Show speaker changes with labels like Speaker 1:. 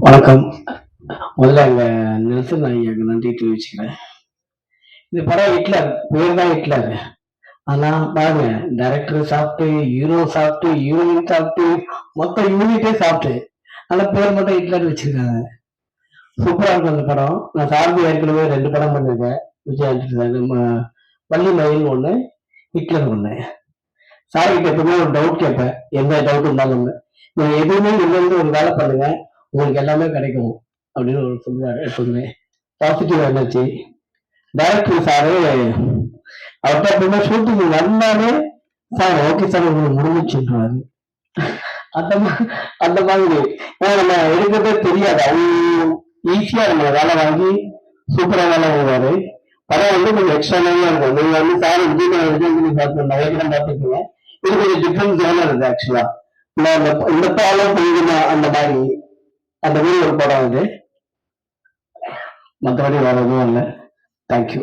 Speaker 1: வணக்கம். முதல்ல எங்க நெல்சன் ஐயாக்கு நன்றி தெரிவிச்சுக்கிறேன். இந்த படம் ஹிட்லர். பேர் தான் ஹிட்லர். ஆனா பாருங்க, டைரக்டர் சாப்பிட்டு, ஹீரோ சாப்பிட்டு, ஹீரோயின் சாப்பிட்டு, மொத்த யூனிட்டே சாப்பிட்டு. ஆனா பேர் மட்டும் ஹிட்லர் வச்சிருக்காங்க. சூப்பரா இருக்கும் அந்த படம். நான் சார்பு ஏற்கனவே 2 படம் பண்ணிருக்கேன். விஜய் ஆண்டனி நம்ம வள்ளி மயில் ஒண்ணு, ஹிட்லர் ஒண்ணு. சார் கிட்ட எப்பவுமே ஒரு டவுட் கேட்பேன். எந்த டவுட் இருந்தாலும். நீங்க எதுவுமே இல்லைன்னு ஒரு வேலை பண்ணுங்க. உங்களுக்கு எல்லாமே கிடைக்கும். அப்படின்னு ஒரு சொல்லுவாரு எப்பவுமே. Positive energy. டைரக்டர் சாரு அவர்கிட்ட எப்பவுமே ஷூட்டிங் வந்தாலே சார் ஓகே சார் உங்களுக்கு முடிஞ்சிச்சுன்றாரு. அந்த அந்த மாதிரி ஏன்னா நம்ம எடுக்கிறதே தெரியாது. அவங்க ஈஸியா நம்ம வேலை வாங்கி சூப்பரா வேலை வாங்குவாரு. படம் வந்து கொஞ்சம் எக்ஸ்ட்ரானரியா இருக்கும். நீங்க வந்து சார் விஜய் பார்த்து நிறைய படம் பார்த்துருக்கீங்க. இது கொஞ்சம் டிஃப்ரெண்ட் ஜோனா இருக்கு ஆக்சுவலா. இந்த பாலம் கொஞ்சமா அந்த மாதிரி அந்த மாதிரி ஒரு படம் இது. மற்றபடி வேற எதுவும் இல்லை. தேங்க்யூ.